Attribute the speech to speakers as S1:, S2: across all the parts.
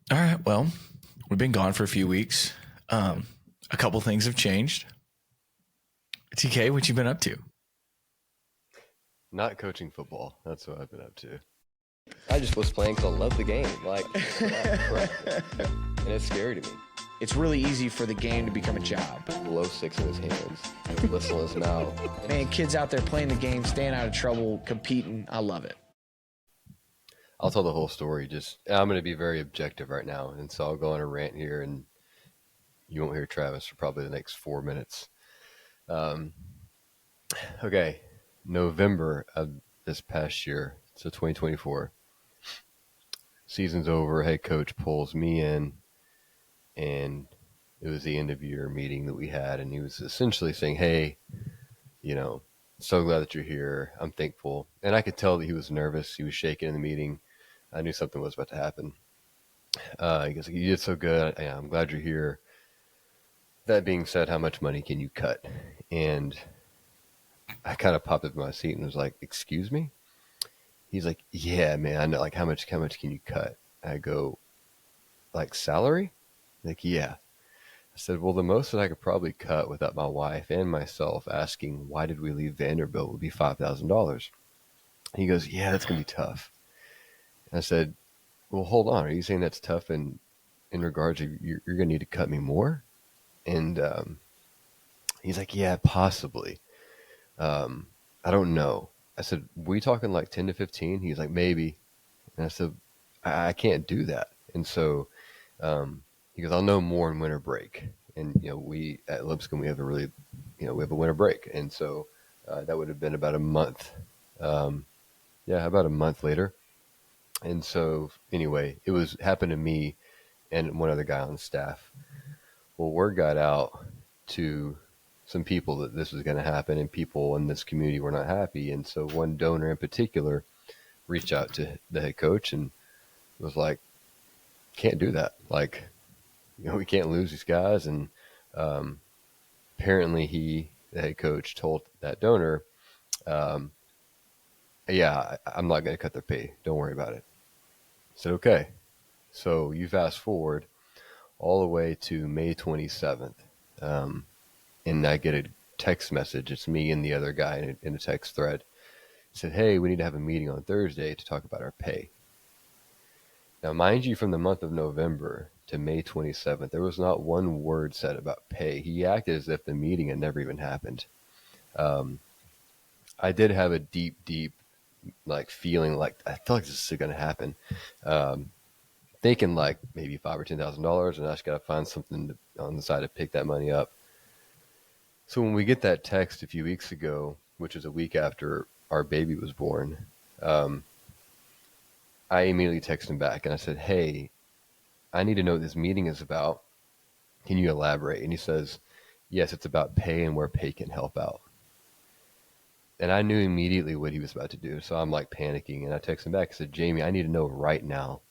S1: All right. Well, we've been gone for a few weeks. A couple things have changed. TK, what you been up to?
S2: Not coaching football. That's what I've been up to.
S3: I just was playing because I love the game. Like, crap. And it's scary to me.
S4: It's really easy for the game to become a job.
S3: Below 6 in his hands, whistle in his mouth.
S4: Man, kids out there playing the game, staying out of trouble, competing. I love it.
S2: I'll tell the whole story. I'm going to be very objective right now, and so I'll go on a rant here, and you won't hear Travis for probably the next 4 minutes. Okay, November of this past year, so 2024. Season's over. Head coach pulls me in, and it was the end of year meeting that we had, and he was essentially saying, "Hey, so glad that you're here. I'm thankful." And I could tell that he was nervous. He was shaking in the meeting. I knew something was about to happen. He goes, "You did so good. Yeah, I'm glad you're here. That being said, how much money can you cut?" And I kind of popped up in my seat and was like, "Excuse me?" He's like, "Yeah, man, I know. Like, how much can you cut?" I go, "Like salary?" Like, "Yeah." I said, "Well, the most that I could probably cut without my wife and myself asking why did we leave Vanderbilt would be $5,000. He goes, "Yeah, that's gonna be tough." I said, "Well, hold on. Are you saying that's tough in regards to you're gonna need to cut me more?" And he's like, "Yeah, possibly. I don't know." I said, "We talking like 10 to 15?" He's like, "Maybe." And I said, I can't do that." And so he goes, "I'll know more in winter break." And, we at Lipscomb, we have we have a winter break. And so that would have been about a month. About a month later. And so anyway, it was happened to me and one other guy on staff. Well, word got out to some people that this was going to happen, and people in this community were not happy. And so one donor in particular reached out to the head coach and was like, "Can't do that. Like, we can't lose these guys." And apparently the head coach, told that donor, um, "Yeah, I'm not going to cut their pay. Don't worry about it." I said, "Okay." So you fast forward all the way to May 27th, and I get a text message. It's me and the other guy in a text thread. It said, "Hey, we need to have a meeting on Thursday to talk about our pay." Now, mind you, from the month of November to May 27th, there was not one word said about pay. He acted as if the meeting had never even happened. Um, I did have a deep, like feeling like I feel like this is going to happen. Thinking like maybe $5,000 or $10,000, and I just got to find something on the side to pick that money up. So when we get that text a few weeks ago, which is a week after our baby was born, I immediately texted him back and I said, "Hey, I need to know what this meeting is about. Can you elaborate?" And he says, "Yes, it's about pay and where pay can help out." And I knew immediately what he was about to do. So I'm like panicking, and I text him back. I said, "Jamie, I need to know right now.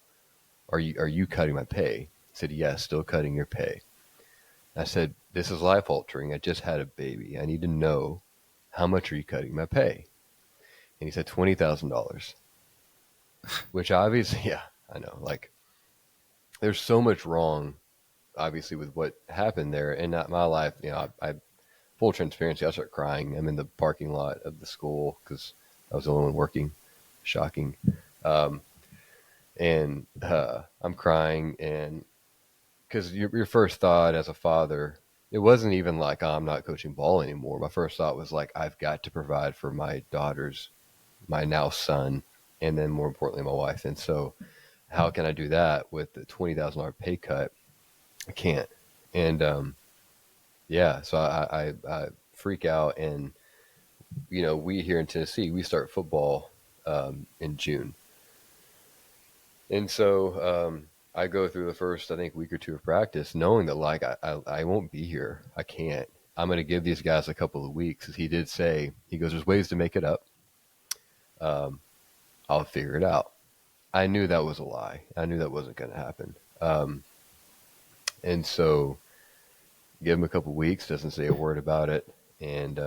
S2: Are you cutting my pay?" He said, "Yes, still cutting your pay." I said, "This is life altering. I just had a baby. I need to know, how much are you cutting my pay?" And he said $20,000, which obviously, yeah, I know. Like, there's so much wrong, obviously, with what happened there. And not my life, I full transparency, I start crying. I'm in the parking lot of the school because I was the only one working. Shocking. Um, and I'm crying, and because your first thought as a father, it wasn't even like, "Oh, I'm not coaching ball anymore." My first thought was like, I've got to provide for my daughters, my now son, and then more importantly, my wife. And so, how can I do that with the $20,000 pay cut? I can't. And so I freak out, and we here in Tennessee, we start football in June. And so I go through the first, I think, week or two of practice, knowing that like I won't be here. I can't. I'm going to give these guys a couple of weeks. As he did say, he goes, "There's ways to make it up. Um, I'll figure it out." I knew that was a lie. I knew that wasn't going to happen. And so give him a couple of weeks, doesn't say a word about it. And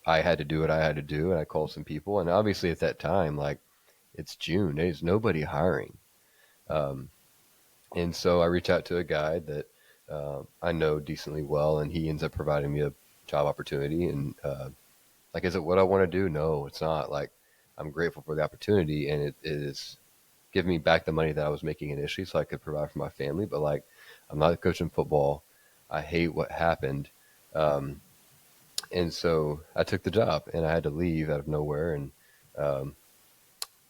S2: I had to do what I had to do. And I called some people. And obviously at that time, like, it's June. There's nobody hiring. And so I reach out to a guy that I know decently well, and he ends up providing me a job opportunity. And like, is it what I want to do? No, it's not. Like, I'm grateful for the opportunity, and it is giving me back the money that I was making initially so I could provide for my family. But like, I'm not coaching football. I hate what happened. And so I took the job, and I had to leave out of nowhere. And um,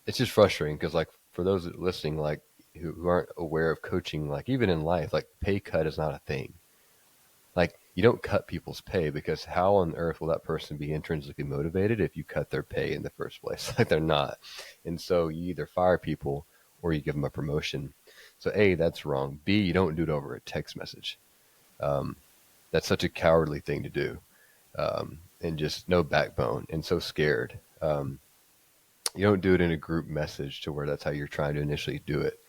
S2: it's just frustrating because, like, for those listening, like, who aren't aware of coaching, like, even in life, like, pay cut is not a thing. Like, you don't cut people's pay, because how on earth will that person be intrinsically motivated if you cut their pay in the first place? Like, they're not. And so you either fire people or you give them a promotion. So A, that's wrong. B, you don't do it over a text message. That's such a cowardly thing to do, and just no backbone and so scared. You don't do it in a group message to where that's how you're trying to initially do it.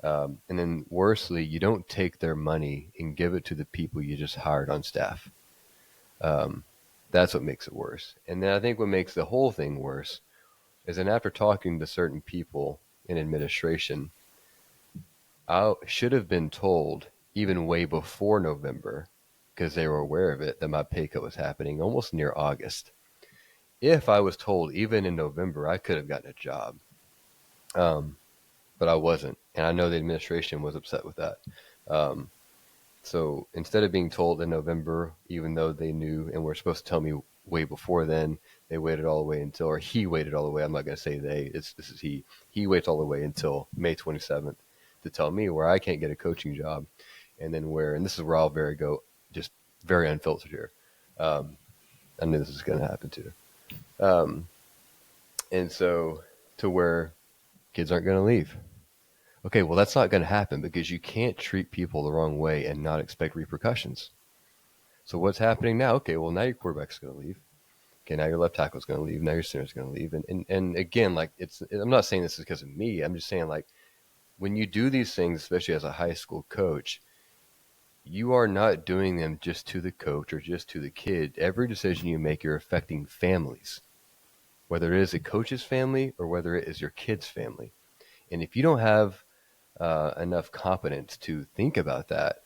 S2: And then worstly, you don't take their money and give it to the people you just hired on staff. That's what makes it worse. And then I think what makes the whole thing worse is then after talking to certain people in administration, I should have been told even way before November, because they were aware of it, that my pay cut was happening almost near August. If I was told even in November, I could have gotten a job. But I wasn't. And I know the administration was upset with that. So instead of being told in November, even though they knew and were supposed to tell me way before then, they waited all the way until, or he waited all the way. I'm not going to say they, this is he. He waits all the way until May 27th to tell me where I can't get a coaching job. And then and this is where I'll go just very unfiltered here. I knew this was going to happen too. And so to where kids aren't going to leave. Okay, well, that's not going to happen because you can't treat people the wrong way and not expect repercussions. So what's happening now? Okay, well, now your quarterback's going to leave. Okay, now your left tackle's going to leave. Now your center's going to leave. And again, like, I'm not saying this is because of me. I'm just saying, like, when you do these things, especially as a high school coach, you are not doing them just to the coach or just to the kid. Every decision you make, you're affecting families, whether it is a coach's family or whether it is your kid's family. And if you don't have enough competence to think about that,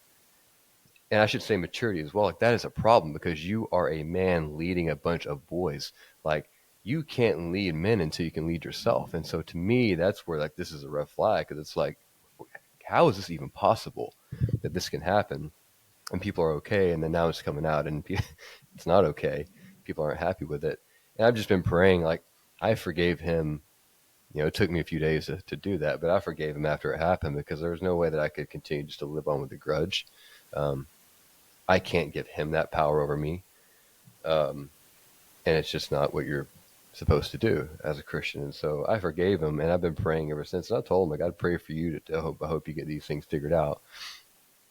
S2: and I should say maturity as well, like, that is a problem because you are a man leading a bunch of boys. Like, you can't lead men until you can lead yourself. And so to me, that's where, like, this is a red flag, because it's like, how is this even possible that this can happen? And people are okay, and then now it's coming out, and it's not okay. People aren't happy with it. And I've just been praying, like, I forgave him. You know, it took me a few days to do that, but I forgave him after it happened because there was no way that I could continue just to live on with a grudge. I can't give him that power over me. And it's just not what you're supposed to do as a Christian. And so I forgave him, and I've been praying ever since. And I told him, like, I'd pray for you I hope you get these things figured out.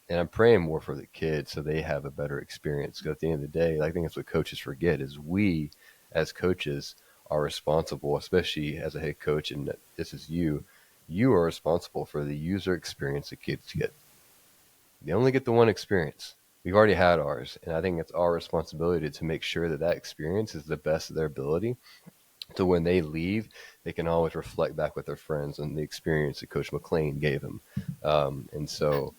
S2: And I'm praying more for the kids so they have a better experience. Because at the end of the day, I think that's what coaches forget is we as coaches are responsible, especially as a head coach, and this is you are responsible for the user experience the kids get. They only get the one experience. We've already had ours, and I think it's our responsibility to make sure that experience is the best of their ability. So when they leave, they can always reflect back with their friends on the experience that Coach McLean gave them. And so,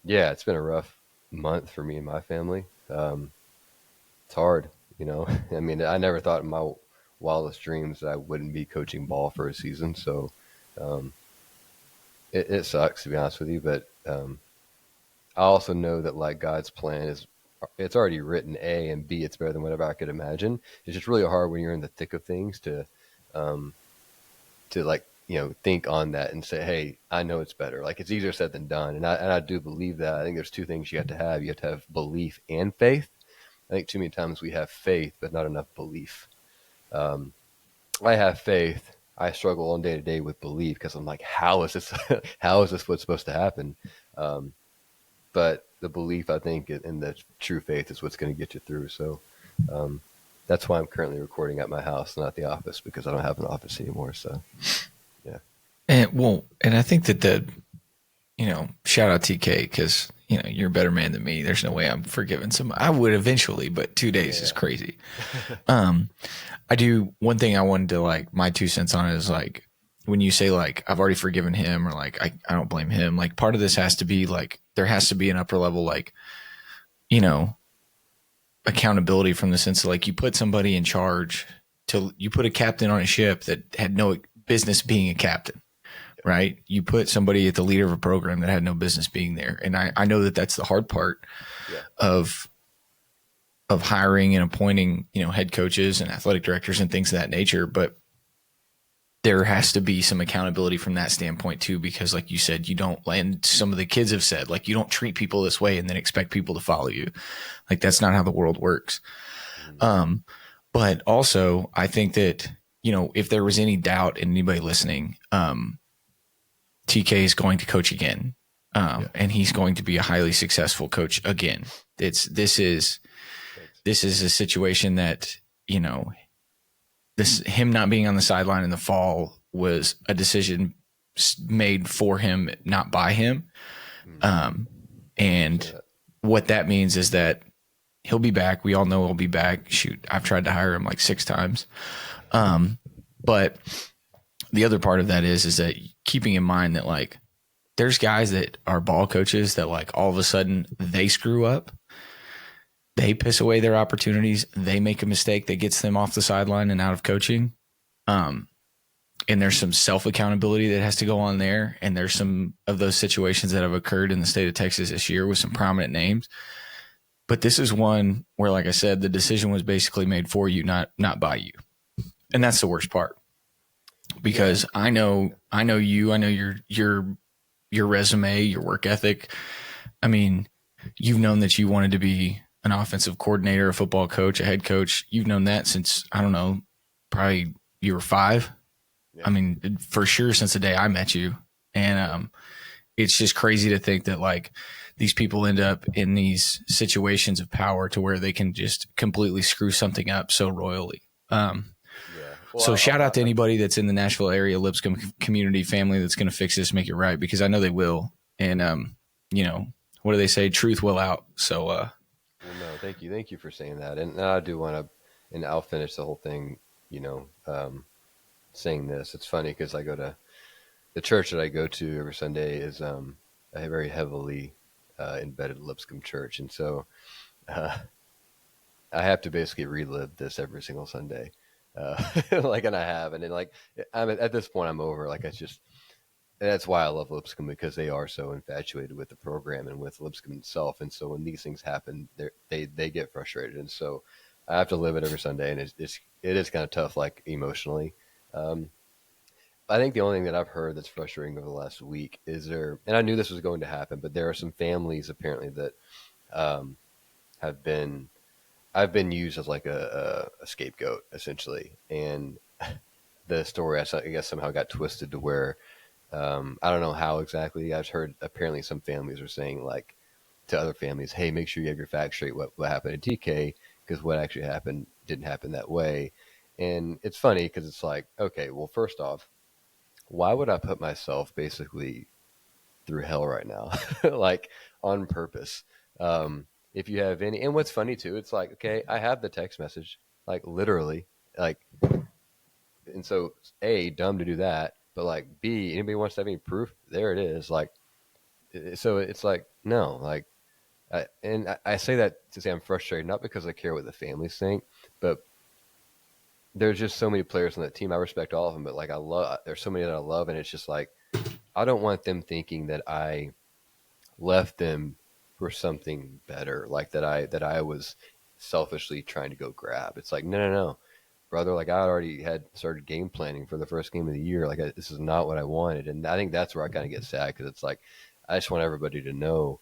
S2: yeah, it's been a rough month for me and my family. It's hard. You know, I mean, I never thought in my wildest dreams that I wouldn't be coaching ball for a season. So it sucks, to be honest with you. But I also know that, like, God's plan it's already written, A, and B, it's better than whatever I could imagine. It's just really hard when you're in the thick of things to like, you know, think on that and say, hey, I know it's better. Like, it's easier said than done. And I do believe that. I think there's two things you have to have. You have to have belief and faith. I think too many times we have faith, but not enough belief. I have faith. I struggle on day to day with belief because I'm like, how is this what's supposed to happen? But the belief, I think, in the true faith is what's going to get you through. So that's why I'm currently recording at my house, not the office, because I don't have an office anymore. So, yeah.
S1: And I think that shout out TK, because, you're a better man than me. There's no way I'm forgiving I would eventually, but 2 days is crazy. I do one thing I wanted to, like, my 2 cents on it is, like, when you say like, I've already forgiven him, or like, I don't blame him, like part of this has to be like, there has to be an upper level, like, you know, accountability from the sense of like, you put somebody in charge you put a captain on a ship that had no business being a captain, right? You put somebody at the leader of a program that had no business being there. And I know that that's the hard part of hiring and appointing, you know, head coaches and athletic directors and things of that nature. But there has to be some accountability from that standpoint too, because like you said, you don't, and some of the kids have said, like, you don't treat people this way and then expect people to follow you. Like, that's not how the world works. But also I think that, you know, if there was any doubt in anybody listening, TK is going to coach again. And he's going to be a highly successful coach again. This is a situation that, you know, him not being on the sideline in the fall was a decision made for him, not by him. And what that means is that he'll be back. We all know he'll be back. Shoot, I've tried to hire him like 6 times. But the other part of that is that keeping in mind that like, there's guys that are ball coaches that like all of a sudden they screw up. They piss away their opportunities. They make a mistake that gets them off the sideline and out of coaching. And there's some self-accountability that has to go on there. And there's some of those situations that have occurred in the state of Texas this year with some prominent names. But this is one where, like I said, the decision was basically made for you, not by you. And that's the worst part. Because I know you, I know your resume, your work ethic. I mean, you've known that you wanted to be an offensive coordinator, a football coach, a head coach. You've known that since, I don't know, probably you were 5. Yeah. I mean, for sure since the day I met you. And it's just crazy to think that like these people end up in these situations of power to where they can just completely screw something up so royally. So shout out to anybody that's in the Nashville area, Lipscomb community family that's going to fix this, make it right, because I know they will. And, you know, what do they say? Truth will out. So,
S2: well, no, thank you. Thank you for saying that. And I do want to, and I'll finish the whole thing, you know, saying this. It's funny because I go to the church that I go to every Sunday is a very heavily embedded Lipscomb church. And so I have to basically relive this every single Sunday. Like, and I have, and then like, I'm at this point, I'm over. Like, it's just, and that's why I love Lipscomb, because they are so infatuated with the program and with Lipscomb itself. And so when these things happen, they get frustrated. And so I have to live it every Sunday, and it is kind of tough, like emotionally. I think the only thing that I've heard that's frustrating over the last week is and I knew this was going to happen, but there are some families apparently that I've been used as like a scapegoat, essentially. And the story, I guess, somehow got twisted to where I don't know how exactly. I've heard apparently some families are saying like to other families, hey, make sure you have your facts straight. What happened to TK? Because what actually happened didn't happen that way. And it's funny because it's like, okay, well, first off, why would I put myself basically through hell right now? Like, on purpose. If you have any, and what's funny too, it's like, okay, I have the text message, like literally, like, and so A, dumb to do that, but like B, anybody wants to have any proof? There it is. Like, so it's like, no, like, I say that to say I'm frustrated, not because I care what the families think, but there's just so many players on that team. I respect all of them, but like, there's so many that I love, and it's just like, I don't want them thinking that I left them for something better, like that I was selfishly trying to go grab. It's like, no, brother. Like, I already had started game planning for the first game of the year. Like, this is not what I wanted. And I think that's where I kind of get sad, because it's like, I just want everybody to know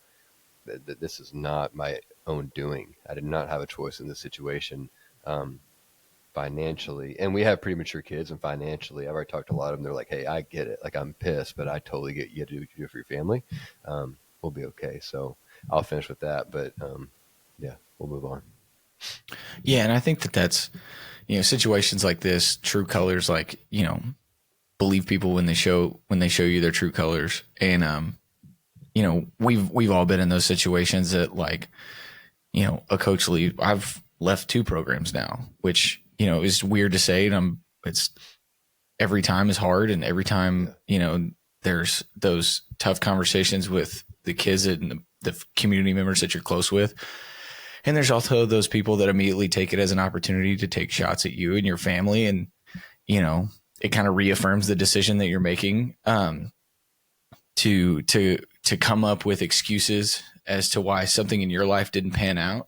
S2: that this is not my own doing. I did not have a choice in this situation. Financially, and we have pretty mature kids, and financially, I've already talked to a lot of them. They're like, hey, I get it. Like, I'm pissed, but I totally get you have to do what you do for your family. We'll be okay. So I'll finish with that, but yeah, we'll move on.
S1: Yeah, and I think that's, you know, situations like this, true colors, like, you know, believe people when they show you their true colors. And you know, we've all been in those situations that, like, you know, a coach leave. I've left 2 programs now, which, you know, is weird to say, and every time is hard. And every time, there's those tough conversations with the kids and the community members that you're close with. And there's also those people that immediately take it as an opportunity to take shots at you and your family. And, it kind of reaffirms the decision that you're making, to come up with excuses as to why something in your life didn't pan out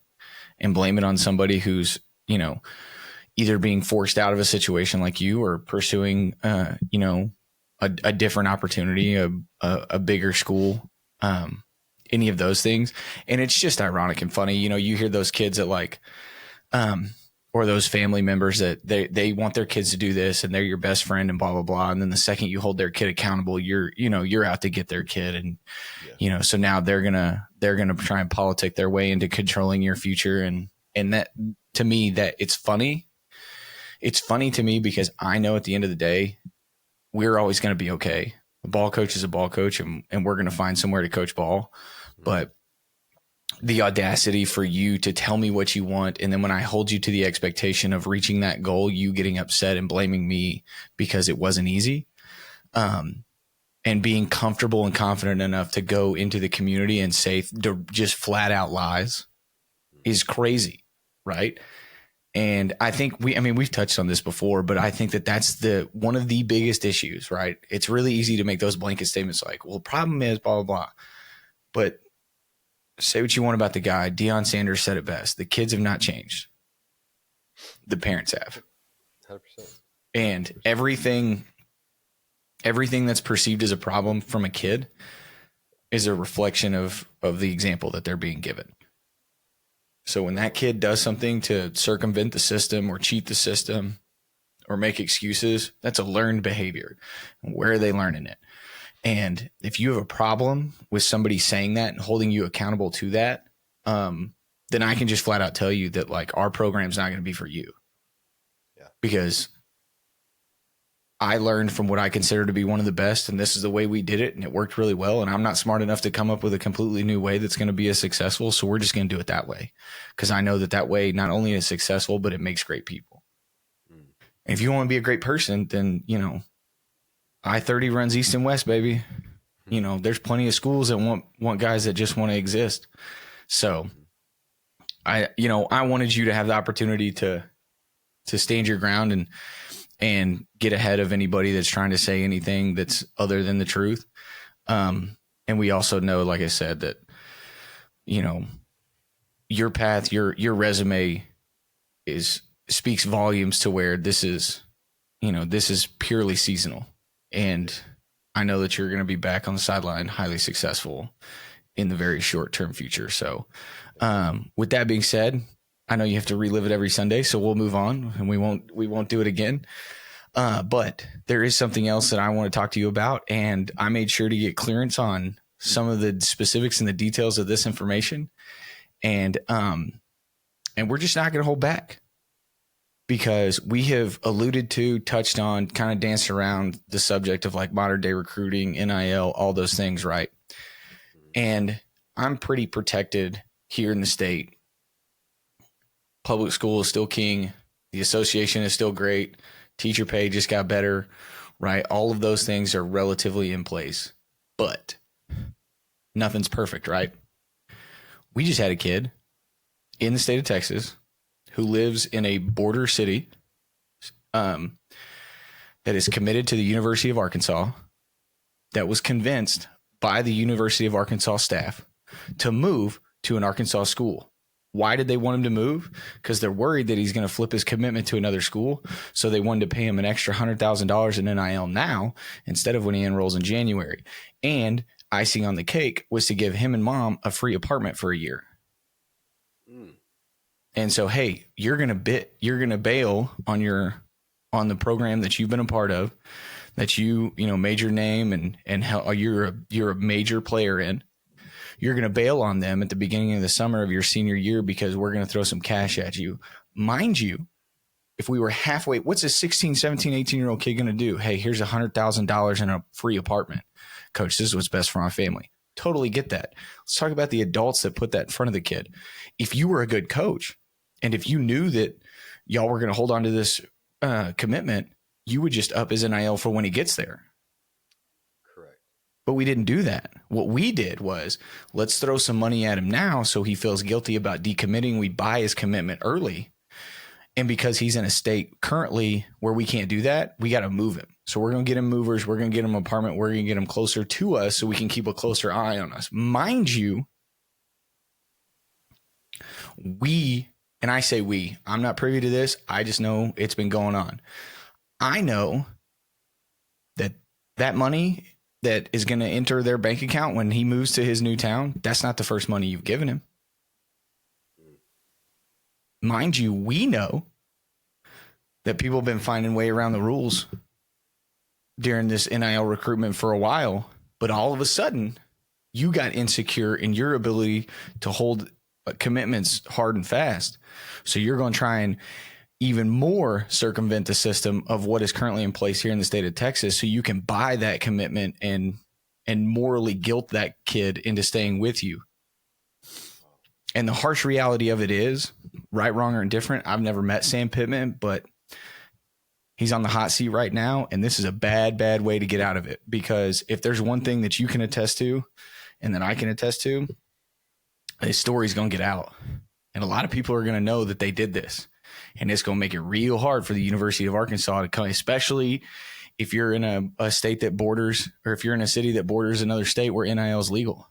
S1: and blame it on somebody who's, either being forced out of a situation like you or pursuing, a different opportunity, a bigger school, any of those things. And it's just ironic and funny. You hear those kids that like, or those family members that they want their kids to do this and they're your best friend and blah, blah, blah. And then the second you hold their kid accountable, you're out to get their kid. And, so now they're going to try and politic their way into controlling your future. And that, to me, that it's funny. It's funny to me because I know at the end of the day, we're always going to be okay. A ball coach is a ball coach and we're going to find somewhere to coach ball. But the audacity for you to tell me what you want, and then when I hold you to the expectation of reaching that goal, you getting upset and blaming me because it wasn't easy, and being comfortable and confident enough to go into the community and say just flat out lies is crazy, right? And I think we've touched on this before, but I think that that's one of the biggest issues, right? It's really easy to make those blanket statements like, well, problem is blah, blah, blah. But say what you want about the guy. Deion Sanders said it best. The kids have not changed. The parents have.
S2: 100%.
S1: And everything that's perceived as a problem from a kid is a reflection of the example that they're being given. So when that kid does something to circumvent the system or cheat the system or make excuses, that's a learned behavior. Where are they learning it? And if you have a problem with somebody saying that and holding you accountable to that, then I can just flat out tell you that like our program's not going to be for you.
S2: Yeah.
S1: Because I learned from what I consider to be one of the best, and this is the way we did it, and it worked really well. And I'm not smart enough to come up with a completely new way that's going to be as successful. So we're just going to do it that way, because I know that way not only is successful, but it makes great people. And if you want to be a great person, then, I-30 runs east and west, baby. There's plenty of schools that want guys that just want to exist. So I wanted you to have the opportunity to stand your ground and get ahead of anybody that's trying to say anything that's other than the truth. And we also know, like I said, that, your path, your resume speaks volumes to where this is purely seasonal. And I know that you're going to be back on the sideline, highly successful in the very short term future. So, with that being said, I know you have to relive it every Sunday, so we'll move on and we won't do it again. But there is something else that I want to talk to you about, and I made sure to get clearance on some of the specifics and the details of this information. And we're just not going to hold back, because we have touched on, kind of danced around the subject of like modern day recruiting, NIL, all those things, right? And I'm pretty protected here in the state. Public school is still king. The association is still great. Teacher pay just got better, right? All of those things are relatively in place, but nothing's perfect, right? We just had a kid in the state of Texas who lives in a border city that is committed to the University of Arkansas, that was convinced by the University of Arkansas staff to move to an Arkansas school. Why did they want him to move? Because they're worried that he's going to flip his commitment to another school. So they wanted to pay him an extra $100,000 in NIL now instead of when he enrolls in January. And icing on the cake was to give him and mom a free apartment for a year. And so, hey, you're going to bail on the program that you've been a part of, that made your name and how you're a major player in. You're going to bail on them at the beginning of the summer of your senior year because we're going to throw some cash at you. Mind you, if we were halfway, what's a 16, 17, 18-year-old kid going to do? Hey, here's $100,000 in a free apartment. Coach, this is what's best for my family. Totally get that. Let's talk about the adults that put that in front of the kid. If you were a good coach and if you knew that y'all were going to hold on to this commitment you would just up his NIL for when he gets there.
S2: Correct.
S1: But we didn't do that. What we did was, let's throw some money at him now so he feels guilty about decommitting. We buy his commitment early. And because he's in a state currently where we can't do that, we got to move him. So we're going to get him movers. We're going to get him an apartment. We're going to get him closer to us so we can keep a closer eye on us. Mind you, and I say we, I'm not privy to this. I just know it's been going on. I know that money that is going to enter their bank account when he moves to his new town, that's not the first money you've given him. Mind you, we know that people have been finding way around the rules during this NIL recruitment for a while, but all of a sudden you got insecure in your ability to hold commitments hard and fast. So you're going to try and even more circumvent the system of what is currently in place here in the state of Texas so you can buy that commitment and morally guilt that kid into staying with you. And the harsh reality of it is, right, wrong, or indifferent, I've never met Sam Pittman, but he's on the hot seat right now, and this is a bad, bad way to get out of it. Because if there's one thing that you can attest to and that I can attest to, his story's going to get out. And a lot of people are going to know that they did this. And it's going to make it real hard for the University of Arkansas to come, especially if you're in a state that borders, or if you're in a city that borders another state where NIL is legal.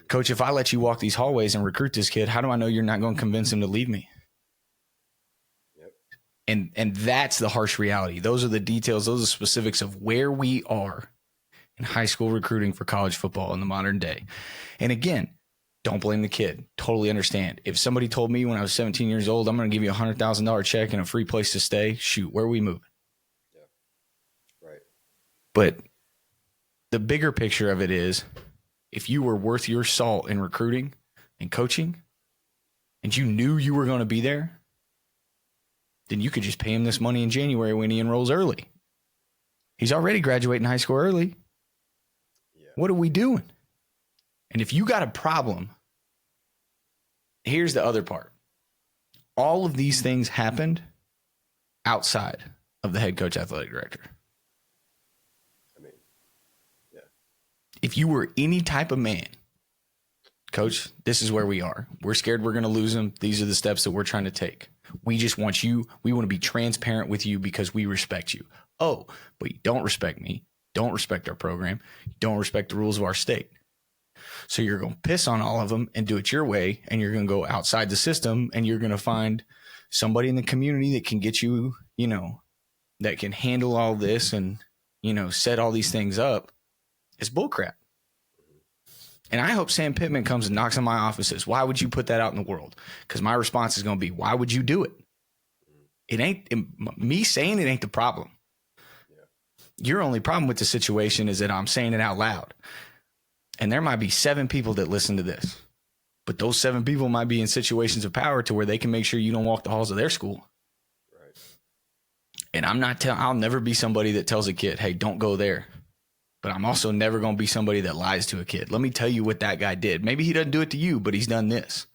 S1: Coach, if I let you walk these hallways and recruit this kid, how do I know you're not going to convince him to leave me? Yep. And that's the harsh reality. Those are the details. Those are the specifics of where we are in high school recruiting for college football in the modern day. And again, don't blame the kid. Totally understand. If somebody told me when I was 17 years old, I'm going to give you $100,000 check and a free place to stay, shoot, where are we moving?
S2: Yeah. Right.
S1: But the bigger picture of it is, if you were worth your salt in recruiting and coaching and you knew you were going to be there, then you could just pay him this money in January when he enrolls early. He's already graduating high school early. Yeah. What are we doing? And if you got a problem, here's the other part. All of these things happened outside of the head coach, athletic director. If you were any type of man, coach, this is where we are. We're scared we're going to lose him. These are the steps that we're trying to take. We just want you. We want to be transparent with you because we respect you. Oh, but you don't respect me. Don't respect our program. You don't respect the rules of our state. So you're going to piss on all of them and do it your way. And you're going to go outside the system and you're going to find somebody in the community that can get you, that can handle all this and, set all these things up. It's bullcrap. And I hope Sam Pittman comes and knocks on my offices. Why would you put that out in the world? Because my response is going to be, why would you do it? It ain't me saying it ain't the problem. Yeah. Your only problem with the situation is that I'm saying it out loud. And there might be 7 people that listen to this. But those 7 people might be in situations of power to where they can make sure you don't walk the halls of their school. Right. And I'll never be somebody that tells a kid, hey, don't go there. But I'm also never going to be somebody that lies to a kid. Let me tell you what that guy did. Maybe he doesn't do it to you, but he's done this.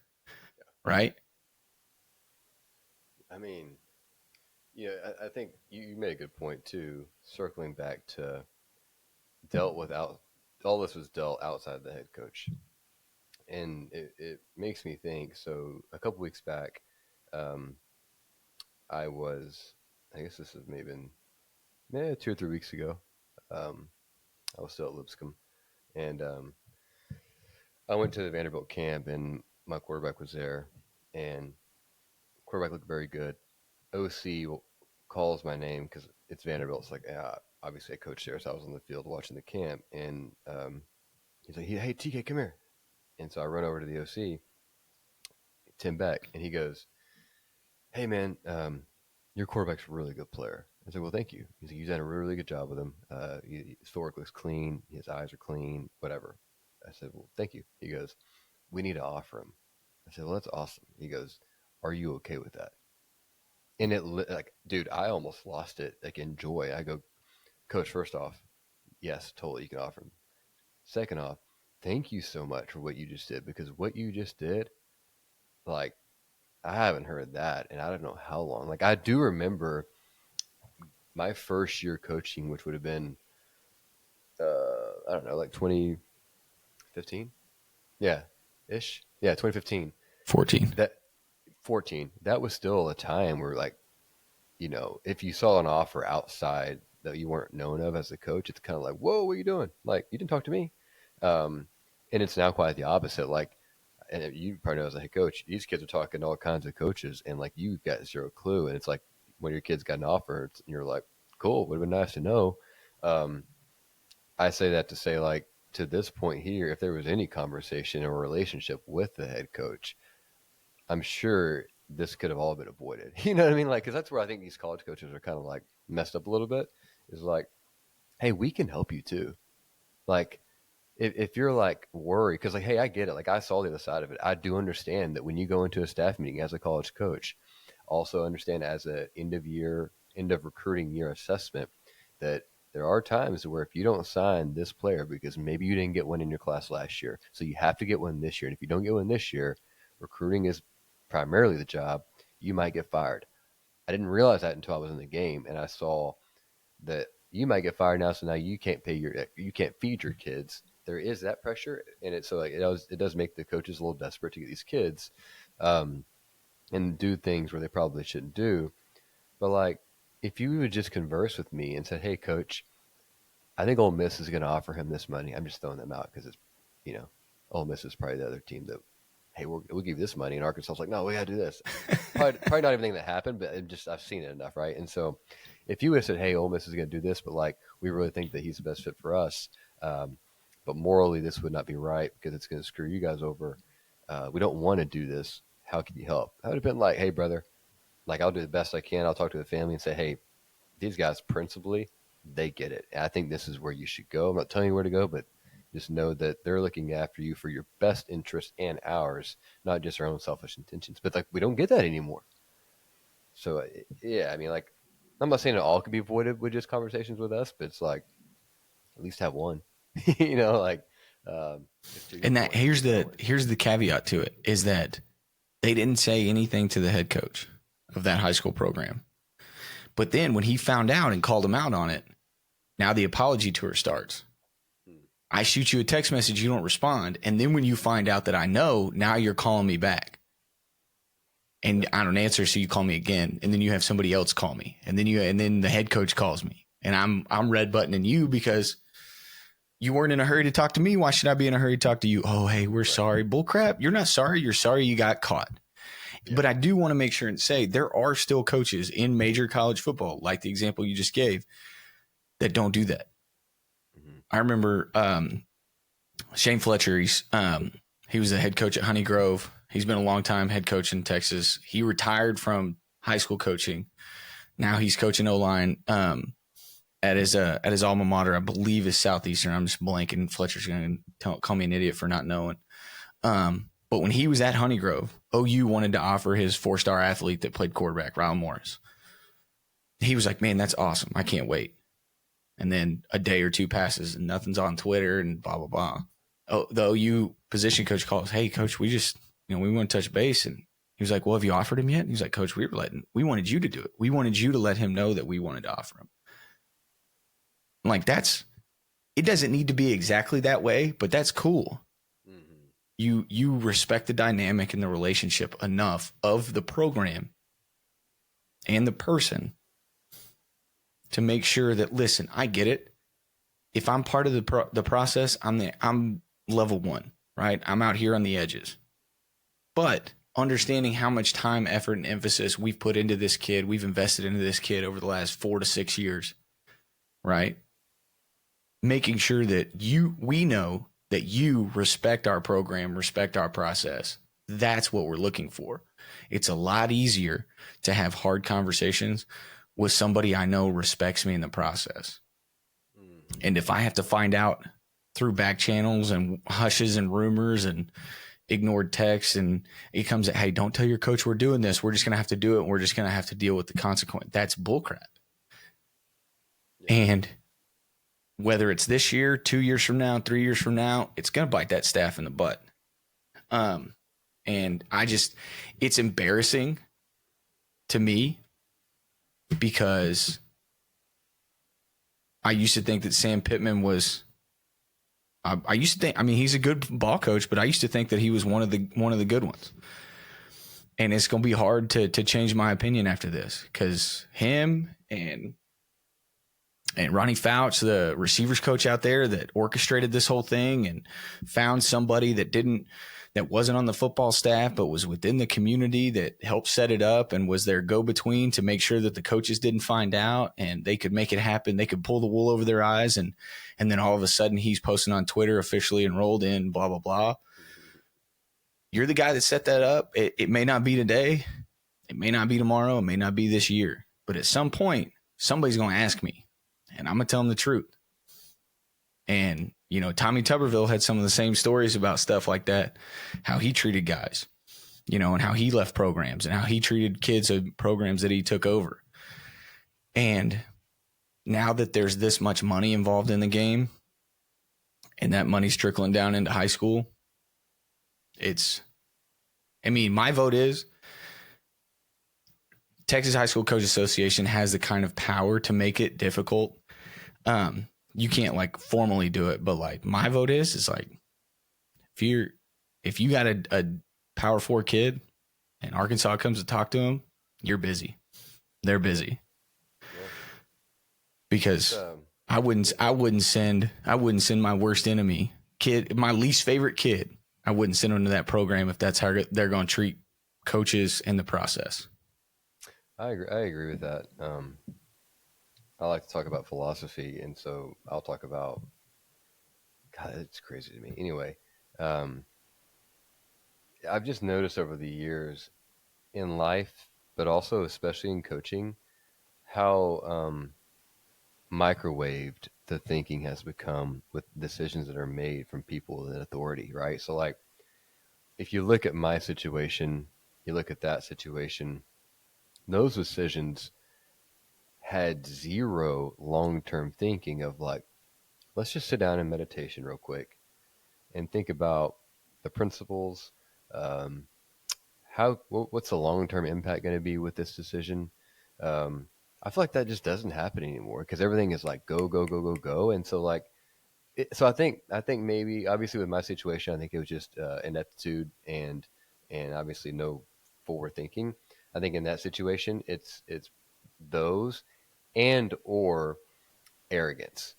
S1: Right?
S2: I mean, I think you made a good point, too, circling back to all this was dealt outside the head coach. And it makes me think, so a couple weeks back, I guess this was maybe 2 or 3 weeks ago. I was still at Lipscomb, and I went to the Vanderbilt camp, and my quarterback was there, and quarterback looked very good. OC calls my name because it's Vanderbilt. It's like, yeah, obviously I coached there, so I was on the field watching the camp, and he's like, hey, TK, come here. And so I run over to the OC, Tim Beck, and he goes, hey, man, your quarterback's a really good player. I said, well, thank you. He's like, you've done a really, really good job with him. His footwork looks clean. His eyes are clean, whatever. I said, well, thank you. He goes, we need to offer him. I said, well, that's awesome. He goes, are you okay with that? And dude, I almost lost it, in joy. I go, Coach, first off, yes, totally, you can offer him. Second off, thank you so much for what you just did, because what you just did, I haven't heard that, and I don't know how long. I do remember my first year coaching, which would have been, I don't know, like 2015. Yeah, ish. Yeah, 2015.
S1: 14.
S2: That 14. That was still a time where, like, if you saw an offer outside that you weren't known of as a coach, it's kind of like, whoa, what are you doing? Like, you didn't talk to me. Um, and it's now quite the opposite. Like, and you probably know as a head coach, these kids are talking to all kinds of coaches, and like you got zero clue. And it's like when your kids got an offer, you're like, cool, would have been nice to know. Um, I say that to say, like, to this point here, if there was any conversation or relationship with the head coach, I'm sure this could have all been avoided. You know what I mean? Like, because that's where I think these college coaches are kind of like messed up a little bit. Is like, hey, we can help you too. Like, if you're like worried, because like, hey, I get it. Like, I saw the other side of it. I do understand that when you go into a staff meeting as a college coach, also understand as a end of recruiting year assessment that there are times where if you don't sign this player because maybe you didn't get one in your class last year, so you have to get one this year. And if you don't get one this year, recruiting is primarily the job, you might get fired. I didn't realize that until I was in the game, and I saw that you might get fired now, so now you can't feed your kids. There is that pressure, and it does make the coaches a little desperate to get these kids, and do things where they probably shouldn't do. But like, if you would just converse with me and said, "Hey, coach, I think Ole Miss is going to offer him this money. I'm just throwing them out because you know, Ole Miss is probably the other team that, hey, we'll give you this money." And Arkansas's like, "No, we got to do this." probably not everything that happened, but I've seen it enough, right? And so, if you would have said, "Hey, Ole Miss is going to do this, but like we really think that he's the best fit for us, but morally this would not be right because it's going to screw you guys over. We don't want to do this. How can you help?" I would have been like, "Hey, brother, like I'll do the best I can. I'll talk to the family and say, hey, these guys principally, they get it. And I think this is where you should go. I'm not telling you where to go, but just know that they're looking after you for your best interest and ours, not just our own selfish intentions." But like, we don't get that anymore. So yeah, I mean, like, I'm not saying it all could be avoided with just conversations with us, but it's like at least have one. Like,
S1: And that here's the caveat to it is that they didn't say anything to the head coach of that high school program. But then when he found out and called him out on it, now the apology tour starts. I shoot you a text message, you don't respond. And then when you find out that I know, now you're calling me back. And I don't answer, so you call me again. And then you have somebody else call me. And then the head coach calls me. And I'm red buttoning you because you weren't in a hurry to talk to me. Why should I be in a hurry to talk to you? Oh, hey, we're sorry. Bull crap. You're not sorry. You're sorry you got caught. Yeah. But I do want to make sure and say there are still coaches in major college football, like the example you just gave, that don't do that. Mm-hmm. I remember Shane Fletcher. He was the head coach at Honey Grove. He's been a long time head coach in Texas. He retired from high school coaching. Now he's coaching O-line at his alma mater, I believe is Southeastern. I'm just blanking. Fletcher's going to call me an idiot for not knowing. But when he was at Honey Grove, OU wanted to offer his 4-star athlete that played quarterback, Ryle Morris. He was like, "Man, that's awesome. I can't wait." And then a day or two passes and nothing's on Twitter and blah, blah, blah. Oh, the OU position coach calls, "Hey, coach, we just, we want to touch base." And he was like, "Well, have you offered him yet?" And he's like, "Coach, we wanted you to do it. We wanted you to let him know that we wanted to offer him." I'm like, it doesn't need to be exactly that way, but that's cool. You respect the dynamic and the relationship enough of the program and the person to make sure that, listen, I get it. If I'm part of the process, I'm level 1, right? I'm out here on the edges. But understanding how much time, effort, and emphasis we've put into this kid, we've invested into this kid over the last 4 to 6 years, right? Making sure that we know that you respect our program, respect our process. That's what we're looking for. It's a lot easier to have hard conversations with somebody I know respects me in the process. And if I have to find out through back channels and hushes and rumors and ignored texts, and it comes at, "Hey, don't tell your coach we're doing this. We're just going to have to do it. And we're just going to have to deal with the consequence." That's bullcrap. Yeah. And whether it's this year, 2 years from now, 3 years from now, it's going to bite that staff in the butt. And it's embarrassing to me because I used to think that Sam Pittman was. I used to think. I mean, he's a good ball coach, but I used to think that he was one of the good ones. And it's going to be hard to change my opinion after this, because him and Ronnie Fouch, the receivers coach out there that orchestrated this whole thing and found somebody that wasn't on the football staff but was within the community that helped set it up and was their go-between to make sure that the coaches didn't find out and they could make it happen. They could pull the wool over their eyes, and then all of a sudden he's posting on Twitter, officially enrolled in blah, blah, blah. You're the guy that set that up. It may not be today. It may not be tomorrow. It may not be this year. But at some point, somebody's going to ask me, and I'm going to tell them the truth. And, Tommy Tuberville had some of the same stories about stuff like that, how he treated guys, and how he left programs and how he treated kids of programs that he took over. And now that there's this much money involved in the game and that money's trickling down into high school, my vote is Texas High School Coach Association has the kind of power to make it difficult. You can't formally do it, but my vote is if you got a Power 4 kid and Arkansas comes to talk to him, you're busy. They're busy. Yeah. Because I wouldn't send my worst enemy kid, my least favorite kid. I wouldn't send them to that program if that's how they're going to treat coaches in the process.
S2: I agree with that. I like to talk about philosophy, and so I'll talk about. God, it's crazy to me. Anyway, I've just noticed over the years in life, but also especially in coaching, how microwaved the thinking has become with decisions that are made from people in authority, right? So if you look at my situation, you look at that situation, those decisions had zero long-term thinking of let's just sit down in meditation real quick and think about the principles. What's the long-term impact going to be with this decision? I feel like that just doesn't happen anymore because everything is go, go, go, go, go. And so so I think maybe obviously with my situation, I think it was just ineptitude and obviously no forward thinking. I think in that situation, it's those and or arrogance,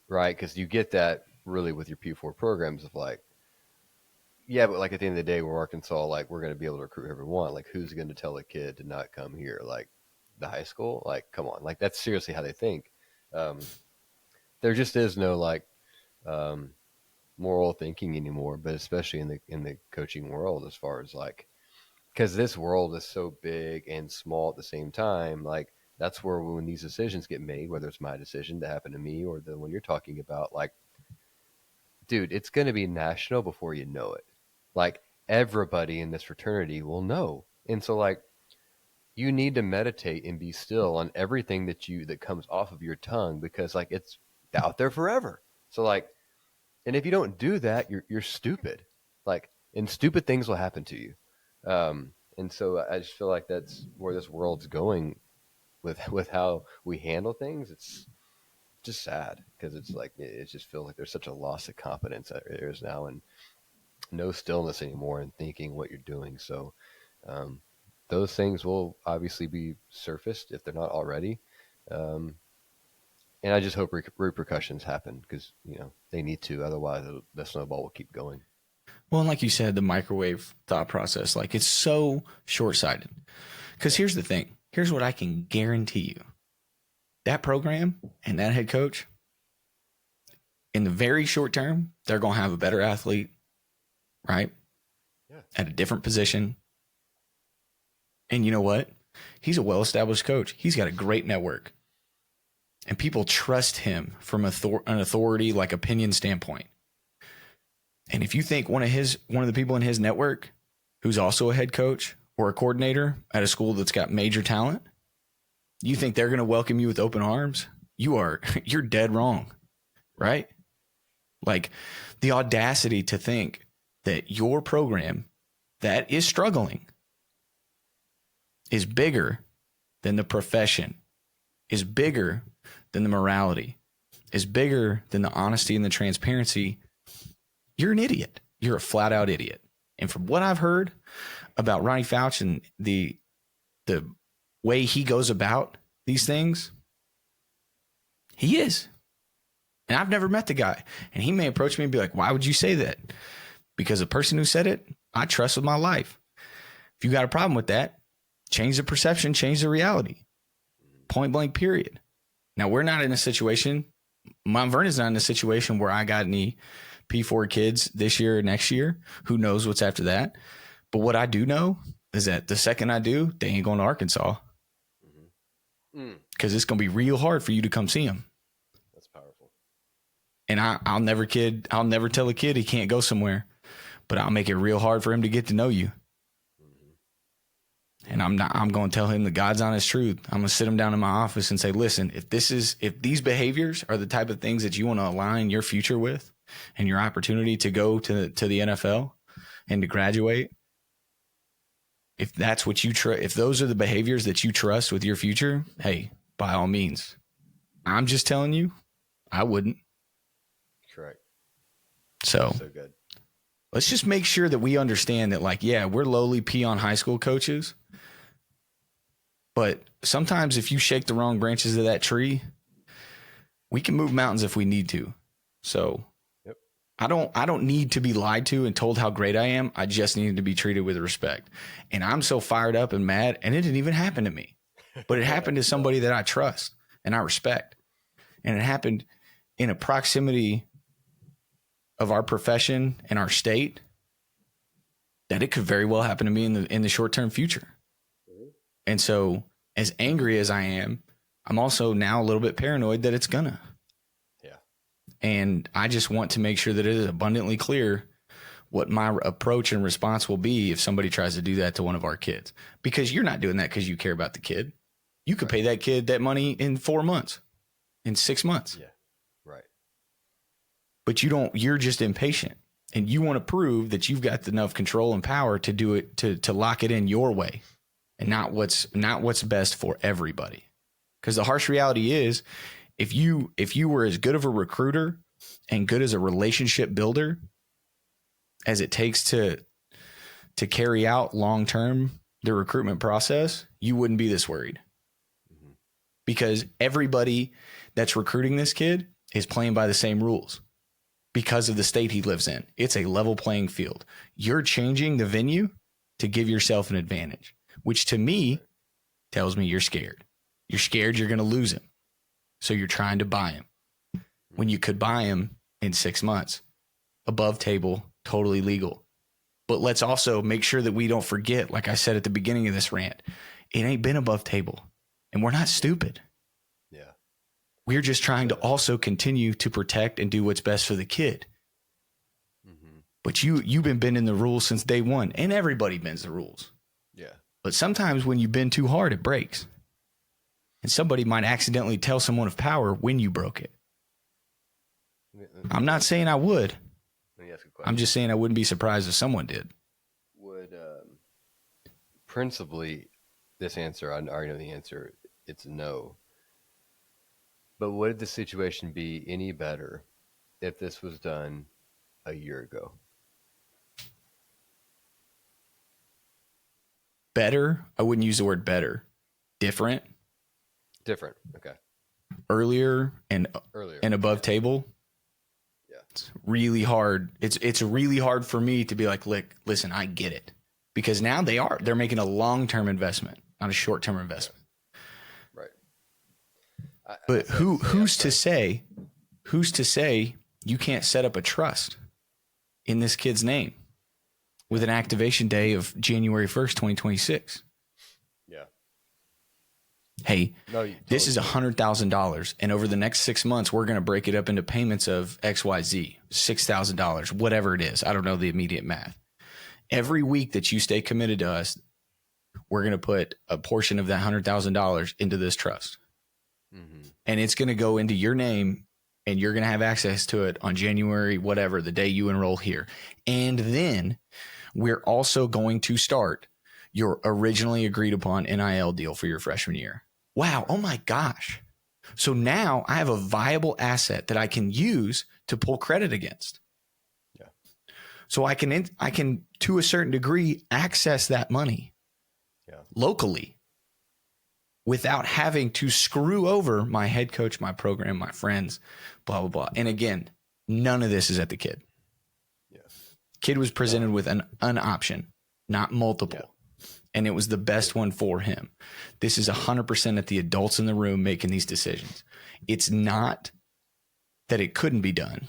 S2: right? Because you get that really with your P4 programs of yeah, but at the end of the day, we're Arkansas, we're going to be able to recruit whoever we want. Who's going to tell a kid to not come here? The high school? Come on. That's seriously how they think. There just is no moral thinking anymore, but especially in the coaching world, as far as because this world is so big and small at the same time, that's where when these decisions get made, whether it's my decision to happen to me or the one you're talking about, dude, it's going to be national before you know it. Everybody in this fraternity will know. And so you need to meditate and be still on everything that comes off of your tongue, because it's out there forever. So and if you don't do that, you're stupid. And stupid things will happen to you. And so I just feel that's where this world's going with how we handle things. It's just sad because it just feels like there's such a loss of confidence there is now, and no stillness anymore in thinking what you're doing. So those things will obviously be surfaced if they're not already. And I just hope repercussions happen because, they need to. Otherwise, the snowball will keep going.
S1: Well, and like you said, the microwave thought process, it's so short-sighted. Because here's the thing. Here's what I can guarantee you. That program and that head coach, in the very short term, they're going to have a better athlete, right? Yeah. At a different position. And you know what? He's a well-established coach. He's got a great network. And people trust him from an authority, opinion standpoint. And if you think one of the people in his network, who's also a head coach or a coordinator at a school that's got major talent, you think they're going to welcome you with open arms, you're dead wrong, right? The audacity to think that your program that is struggling is bigger than the profession, is bigger than the morality, is bigger than the honesty and the transparency, you're an idiot. You're a flat out idiot. And from what I've heard about Ronnie Fouch and the way he goes about these things, he is. And I've never met the guy. And he may approach me and be like, why would you say that? Because the person who said it, I trust with my life. If you got a problem with that, change the perception, change the reality. Point blank, period. Now, we're not in a situation, Mount Vernon's not in a situation where I got any P4 kids this year or next year. Who knows what's after that? But what I do know is that the second I do, they ain't going to Arkansas. Because it's going to be real hard for you to come see them.
S2: That's powerful.
S1: And I'll never tell a kid he can't go somewhere, but I'll make it real hard for him to get to know you. And I'm going to tell him the God's honest truth. I'm going to sit him down in my office and say, listen, if these behaviors are the type of things that you want to align your future with and your opportunity to go to the NFL and to graduate, if that's what you if those are the behaviors that you trust with your future, hey, by all means. I'm just telling you, I wouldn't.
S2: Correct.
S1: So
S2: good.
S1: Let's just make sure that we understand that, like, yeah, we're lowly peon high school coaches, but sometimes if you shake the wrong branches of that tree, we can move mountains if we need to. So
S2: yep.
S1: I don't need to be lied to and told how great I am. I just need to be treated with respect. And I'm so fired up and mad, and it didn't even happen to me, but it happened to somebody that I trust and I respect. And it happened in a proximity of our profession and our state that it could very well happen to me in the short-term future. And so as angry as I am, I'm also now a little bit paranoid that it's gonna.
S2: Yeah.
S1: And I just want to make sure that it is abundantly clear what my approach and response will be if somebody tries to do that to one of our kids. Because you're not doing that because you care about the kid. You could pay that kid that money in 4 months, in 6 months.
S2: Yeah. Right.
S1: But you're just impatient. And you want to prove that you've got enough control and power to do it, to lock it in your way and not what's best for everybody. Because the harsh reality is, if you were as good of a recruiter and good as a relationship builder as it takes to carry out long-term the recruitment process, you wouldn't be this worried. Because everybody that's recruiting this kid is playing by the same rules. Because of the state he lives in. It's a level playing field. You're changing the venue to give yourself an advantage, which to me tells me you're scared. You're scared you're going to lose him. So you're trying to buy him when you could buy him in 6 months, above table, totally legal. But let's also make sure that we don't forget, like I said at the beginning of this rant, it ain't been above table and we're not stupid.
S2: Yeah.
S1: We're just trying to also continue to protect and do what's best for the kid. Mm-hmm. But you've been bending the rules since day one, and everybody bends the rules.
S2: Yeah.
S1: But sometimes when you bend too hard, it breaks. And somebody might accidentally tell someone of power when you broke it. I'm not saying I would.
S2: Let me ask a question.
S1: I'm just saying I wouldn't be surprised if someone did.
S2: Would principally this answer, I already know the answer, it's no. But would the situation be any better if this was done a year ago?
S1: Better? I wouldn't use the word better. Different?
S2: Different. Okay.
S1: Earlier and above table?
S2: Yeah.
S1: It's really hard. It's really hard for me to be like, listen, I get it. Because now they're making a long-term investment, not a short-term investment.
S2: Right.
S1: But who's to say you can't set up a trust in this kid's name with an activation day of January 1st, 2026?
S2: Yeah.
S1: Hey, this is $100,000. And over the next 6 months, we're going to break it up into payments of XYZ, $6,000, whatever it is. I don't know the immediate math. Every week that you stay committed to us, we're going to put a portion of that $100,000 into this trust. Mm-hmm. And it's going to go into your name, and you're going to have access to it on January, whatever, the day you enroll here. And then we're also going to start your originally agreed upon NIL deal for your freshman year. Wow. Oh my gosh. So now I have a viable asset that I can use to pull credit against.
S2: Yeah.
S1: So I can to a certain degree access that money locally without having to screw over my head coach, my program, my friends, blah, blah, blah. And again, none of this is at the kid.
S2: Yeah.
S1: Kid was presented with an option, not multiple.
S2: Yeah.
S1: And it was the best one for him. This is 100% at the adults in the room making these decisions. It's not that it couldn't be done.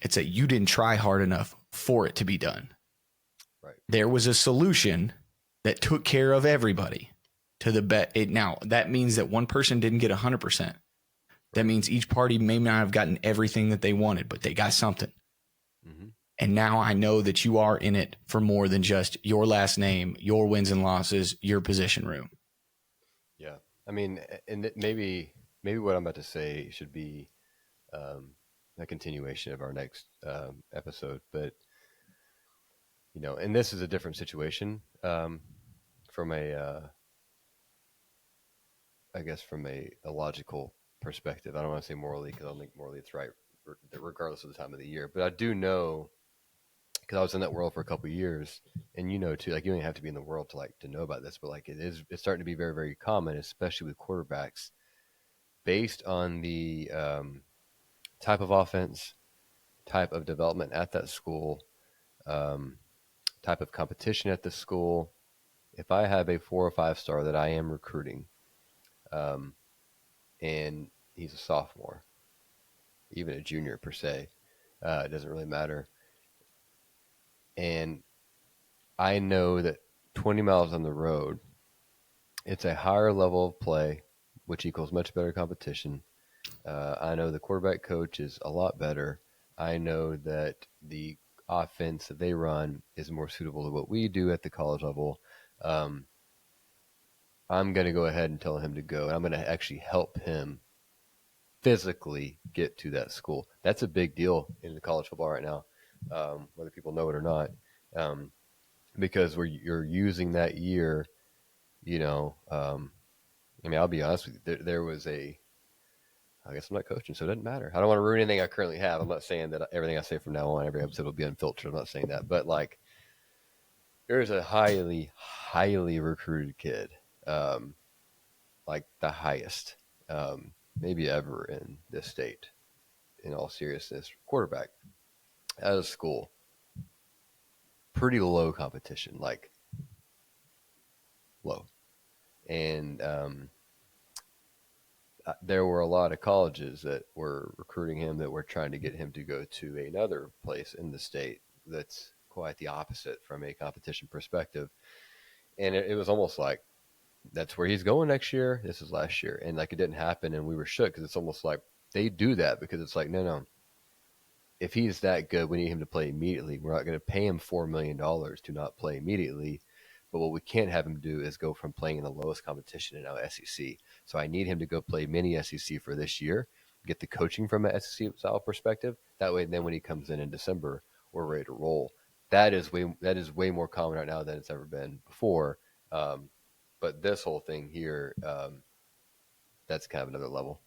S1: It's that you didn't try hard enough for it to be done.
S2: Right.
S1: There was a solution that took care of everybody to the bet. Now, that means that one person didn't get 100%. That means each party may not have gotten everything that they wanted, but they got something.
S2: Mm-hmm.
S1: And now I know that you are in it for more than just your last name, your wins and losses, your position room.
S2: Yeah. I mean, and maybe what I'm about to say should be a continuation of our next episode, but and this is a different situation from I guess from a logical perspective. I don't want to say morally because I don't think morally it's right, regardless of the time of the year. But I do know, because I was in that world for a couple of years, and too, like you don't even have to be in the world to know about this, but like it's starting to be very, very common, especially with quarterbacks, based on the type of offense, type of development at that school, type of competition at the school. If I have a 4 or 5 star that I am recruiting, and he's a sophomore, even a junior per se, it doesn't really matter. And I know that 20 miles on the road, it's a higher level of play, which equals much better competition. I know the quarterback coach is a lot better. I know that the offense that they run is more suitable to what we do at the college level. I'm going to go ahead and tell him to go, and I'm going to actually help him physically get to that school. That's a big deal in the college football right now, whether people know it or not, because you're using that year, I mean, I'll be honest with you, there was I guess I'm not coaching, so it doesn't matter. I don't want to ruin anything I currently have. I'm not saying that everything I say from now on, every episode will be unfiltered. I'm not saying that. But, like, there's a highly, highly recruited kid, like the highest, maybe ever in this state, in all seriousness, quarterback out of school. Pretty low competition, like low. And there were a lot of colleges that were recruiting him that were trying to get him to go to another place in the state that's quite the opposite from a competition perspective. And it was almost like, that's where he's going next year. This is last year. And like it didn't happen. And we were shook because it's almost like they do that because it's like, no. If he's that good, we need him to play immediately. We're not going to pay him $4 million to not play immediately. But what we can't have him do is go from playing in the lowest competition in now SEC. So I need him to go play mini SEC for this year, get the coaching from an SEC style perspective. That way, then when he comes in December, we're ready to roll. That is way more common right now than it's ever been before. But this whole thing here, that's kind of another level.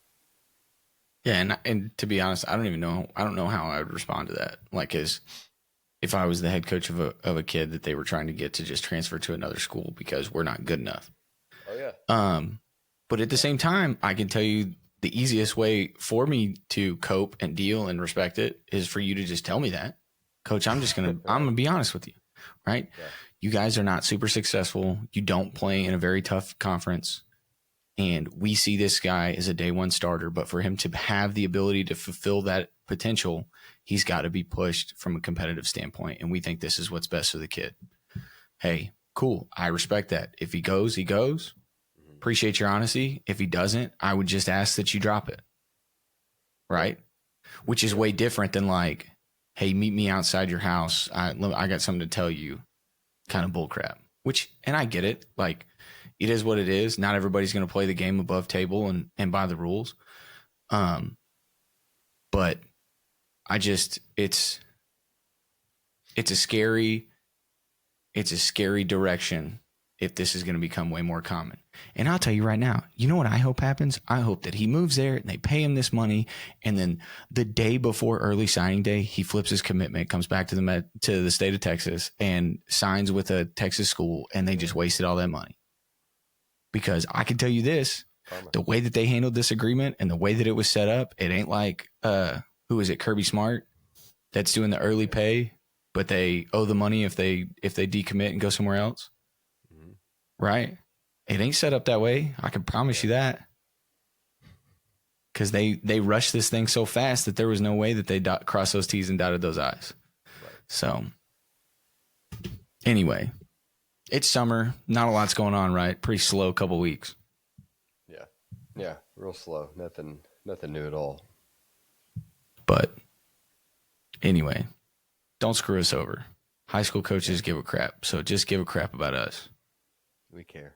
S1: Yeah, and to be honest, I don't know how I would respond to that. Like, if I was the head coach of a kid that they were trying to get to just transfer to another school because we're not good enough.
S2: Oh yeah.
S1: But at the same time, I can tell you the easiest way for me to cope and deal and respect it is for you to just tell me that, Coach. I'm gonna be honest with you, right?
S2: Yeah.
S1: You guys are not super successful. You don't play in a very tough conference. And we see this guy as a day one starter, but for him to have the ability to fulfill that potential, he's got to be pushed from a competitive standpoint. And we think this is what's best for the kid. Hey, cool. I respect that. If he goes, he goes. Appreciate your honesty. If he doesn't, I would just ask that you drop it. Right? Which is way different than like, hey, meet me outside your house. I got something to tell you kind of bullcrap. Which, and I get it. Like, it is what it is. Not everybody's going to play the game above table and by the rules. But I just, it's a scary direction if this is going to become way more common. And I'll tell you right now, you know what I hope happens? I hope that he moves there and they pay him this money. And then the day before early signing day, he flips his commitment, comes back to the state of Texas and signs with a Texas school. And they just wasted all that money. Because I can tell you this, the way that they handled this agreement and the way that it was set up, it ain't like, who is it? Kirby Smart that's doing the early pay, but they owe the money if they decommit and go somewhere else. Right? It ain't set up that way. I can promise you that. Because they rushed this thing so fast that there was no way that they crossed those T's and dotted those I's. Right. So, anyway, it's summer. Not a lot's going on, right? Pretty slow couple weeks.
S2: Yeah. Yeah, real slow. Nothing new at all.
S1: But, anyway, don't screw us over. High school coaches give a crap. So just give a crap about us.
S2: We care.